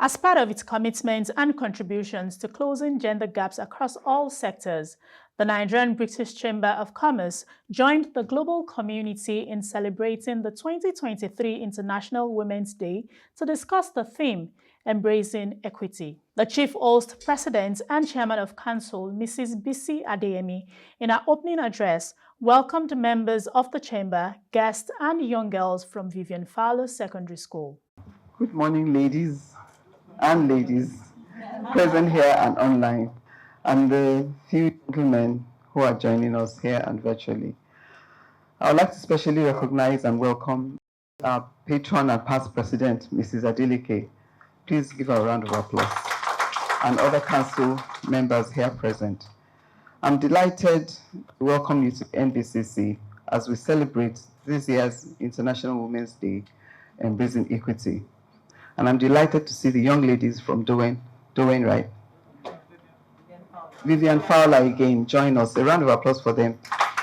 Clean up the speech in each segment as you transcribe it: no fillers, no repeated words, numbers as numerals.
As part of its commitments and contributions to closing gender gaps across all sectors, the Nigerian British Chamber of Commerce joined the global community in celebrating the 2023 International Women's Day to discuss the theme, Embracing Equity. The Chief Host, President and Chairman of Council, Mrs. Bisi Adeyemi, in her opening address, welcomed members of the Chamber, guests and young girls from Vivian Fowler Secondary School. Good morning, ladies and ladies present here and online, and the few gentlemen who are joining us here and virtually. I would like to specially recognize and welcome our patron and past president, Mrs. Adeleke. Please give her a round of applause. And other council members here present. I'm delighted to welcome you to NBCC as we celebrate this year's International Women's Day, Embracing Equity. And I'm delighted to see the young ladies from right? Vivian Fowler again join us. A round of applause for them.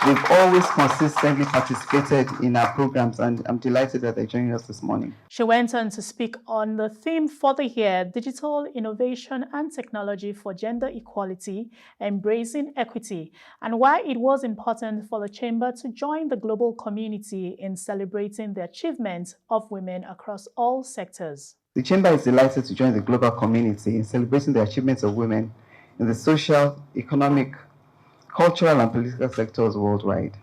They've always consistently participated in our programs, and I'm delighted that they're joining us this morning. She went on to speak on the theme for the year, Digital Innovation and Technology for Gender Equality, Embracing Equity, and why it was important for the Chamber to join the global community in celebrating the achievements of women across all sectors. The Chamber is delighted to join the global community in celebrating the achievements of women in the social, economic, cultural and political sectors worldwide.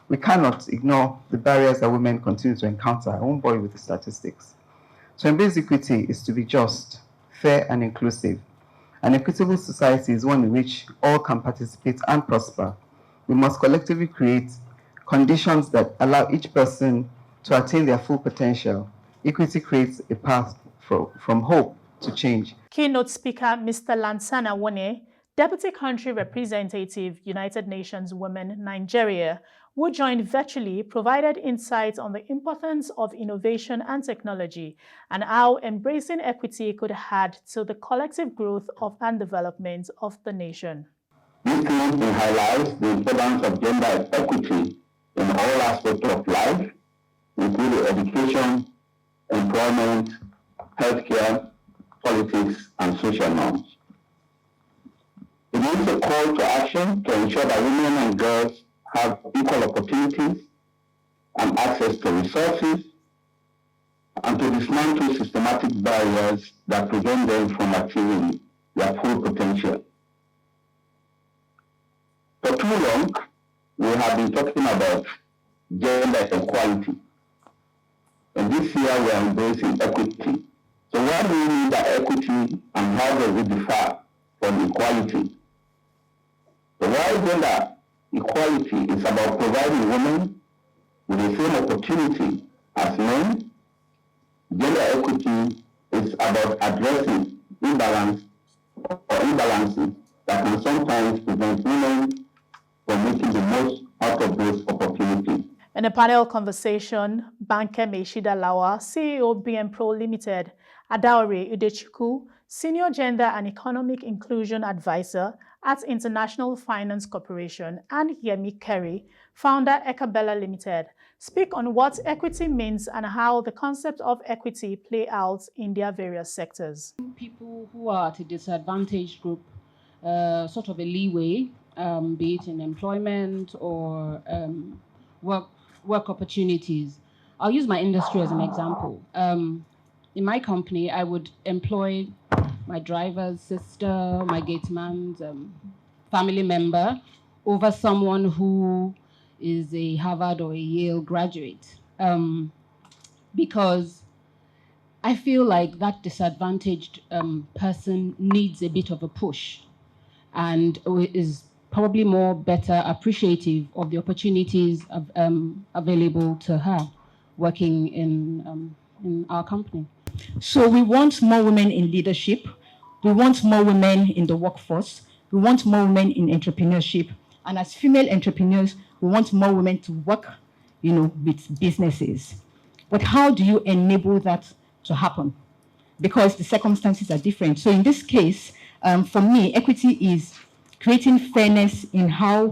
We cannot ignore the barriers that women continue to encounter. I won't bore you with the statistics. To embrace equity is to be just, fair and inclusive. An equitable society is one in which all can participate and prosper. We must collectively create conditions that allow each person to attain their full potential. Equity creates a path from hope to change. Keynote speaker Mr. Lansana Wonneh, Deputy Country Representative, United Nations Women, Nigeria, who joined virtually, provided insights on the importance of innovation and technology and how embracing equity could add to the collective growth and development of the nation. This theme highlights the importance of gender equity in all aspects of life, including education, employment, healthcare, politics, and social norms. It is a call to action to ensure that women and girls have equal opportunities and access to resources, and to dismantle systematic barriers that prevent them from achieving their full potential. For too long, we have been talking about gender equality, and this year we are embracing equity. So what do we mean by equity, and how does it differ from equality? The why gender equality is about providing women with the same opportunity as men. Gender equity is about addressing imbalance or imbalances that can sometimes prevent women from making the most out of those opportunities. In a panel conversation, Banke Meshida-Lawal, CEO BMPRO Limited, Adaorie Udechukwu, Senior Gender and Economic Inclusion Advisor at International Finance Corporation, and Yemi Keri, founder Heckerbella Limited, speak on what equity means and how the concept of equity play out in their various sectors. People who are at a disadvantaged group sort of a leeway, be it in employment or work opportunities. I'll use my industry as an example. In my company, I would employ my driver's sister, my gateman's family member over someone who is a Harvard or a Yale graduate. Because I feel like that disadvantaged person needs a bit of a push and is probably better appreciative of the opportunities available to her working in our company. So we want more women in leadership. We want more women in the workforce. We want more women in entrepreneurship. And as female entrepreneurs, we want more women to work, with businesses. But how do you enable that to happen? Because the circumstances are different. So in this case, for me, equity is creating fairness in how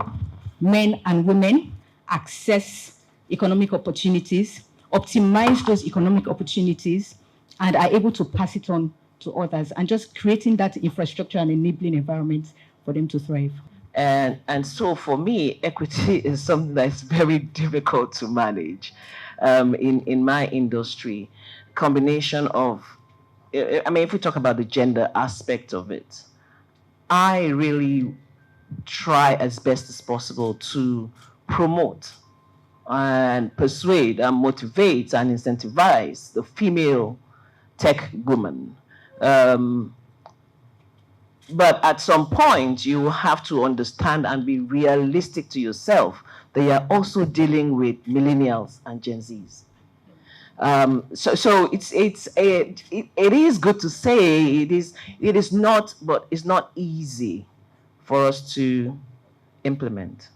men and women access economic opportunities, optimize those economic opportunities, and are able to pass it on to others, and just creating that infrastructure and enabling environment for them to thrive. And so for me, equity is something that's very difficult to manage in my industry. Combination of, I mean, if we talk about the gender aspect of it, I really try as best as possible to promote and persuade and motivate and incentivize the female tech woman. But at some point, you have to understand and be realistic to yourself that you're also dealing with millennials and Gen Zs. So it is good to say it is not, but it's not easy for us to implement.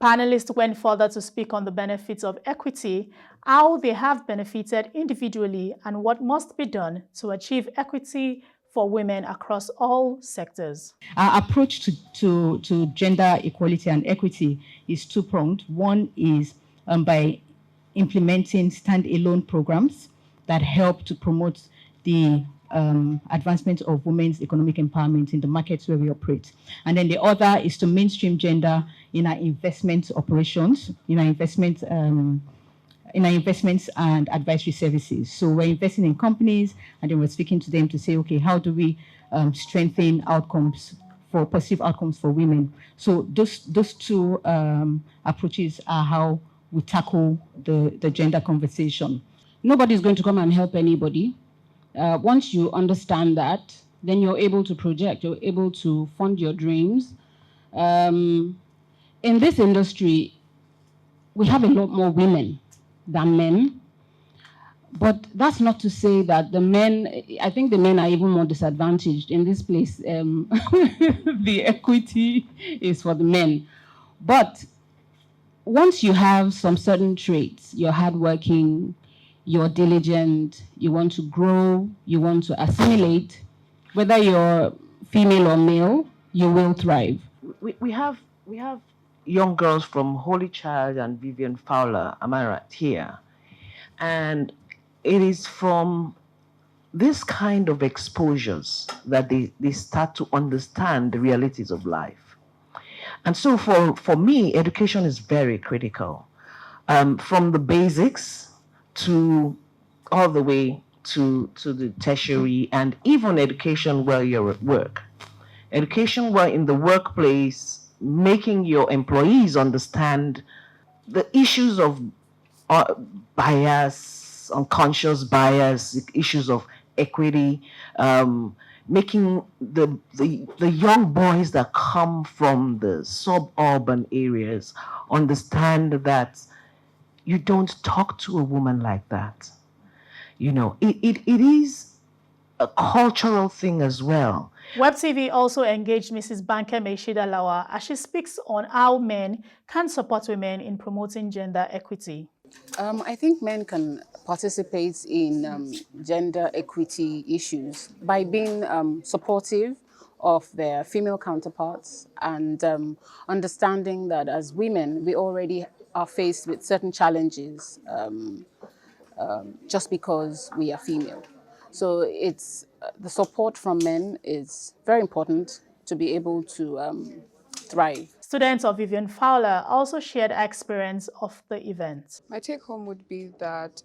Panelists went further to speak on the benefits of equity, how they have benefited individually, and what must be done to achieve equity for women across all sectors. Our approach to gender equality and equity is two-pronged. One is by implementing standalone programs that help to promote the advancement of women's economic empowerment in the markets where we operate. And then the other is to mainstream gender in our investment operations, in our investments and advisory services. So we're investing in companies, and then we're speaking to them to say, okay, how do we strengthen positive outcomes for women? So those two approaches are how we tackle the gender conversation. Nobody's going to come and help anybody. Once you understand that, then you're able to project, you're able to fund your dreams. In this industry, we have a lot more women than men, but that's not to say that the men, I think the men are even more disadvantaged in this place. The equity is for the men. But once you have some certain traits, you're hardworking, you're diligent, you want to grow, you want to assimilate, whether you're female or male, you will thrive. We have young girls from Holy Child and Vivian Fowler, am I right, here? And it is from this kind of exposures that they start to understand the realities of life. And so for me, education is very critical. From the basics to all the way to the tertiary, and even education while you're at work. Education while in the workplace, making your employees understand the issues of bias, unconscious bias, issues of equity, making the young boys that come from the suburban areas understand that you don't talk to a woman like that. You know, it is a cultural thing as well. Web TV also engaged Mrs. Banke Meshida-Lawal as she speaks on how men can support women in promoting gender equity. I think men can participate in gender equity issues by being supportive of their female counterparts and understanding that as women, we already are faced with certain challenges just because we are female. So it's the support from men is very important to be able to thrive. Students of Vivian Fowler also shared experience of the event. My take home would be that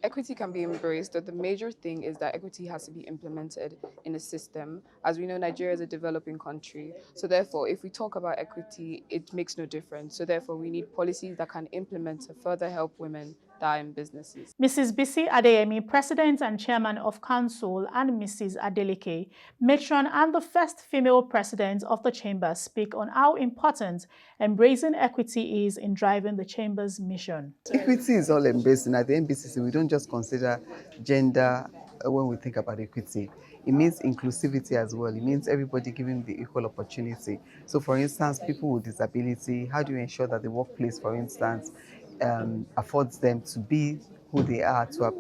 equity can be embraced, but the major thing is that equity has to be implemented in a system. As we know, Nigeria is a developing country. So therefore, if we talk about equity, it makes no difference. So therefore, we need policies that can implement to further help women that are in businesses. Mrs. Bisi Adeyemi, President and Chairman of Council, and Mrs. Adeleke, Matron and the first female President of the Chamber, speak on how important embracing equity is in driving the Chamber's mission. Equity is all embracing. At the NBCC, we don't just consider gender when we think about equity. It means inclusivity as well. It means everybody given the equal opportunity. So for instance, people with disability, how do you ensure that the workplace, for instance, affords them to be who they are, to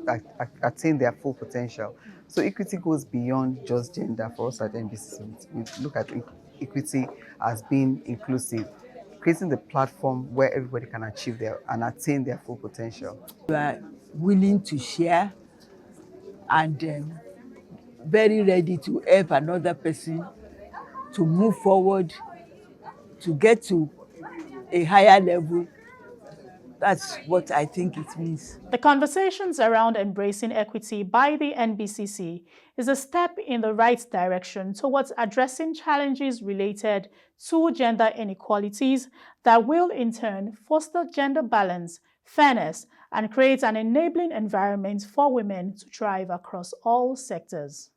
attain their full potential? So equity goes beyond just gender for us at NBCC. We look at equity as being inclusive, creating the platform where everybody can achieve and attain their full potential. We are willing to share and very ready to help another person to move forward, to get to a higher level. That's what I think it means. The conversations around embracing equity by the NBCC is a step in the right direction towards addressing challenges related to gender inequalities that will in turn foster gender balance, fairness, and create an enabling environment for women to thrive across all sectors.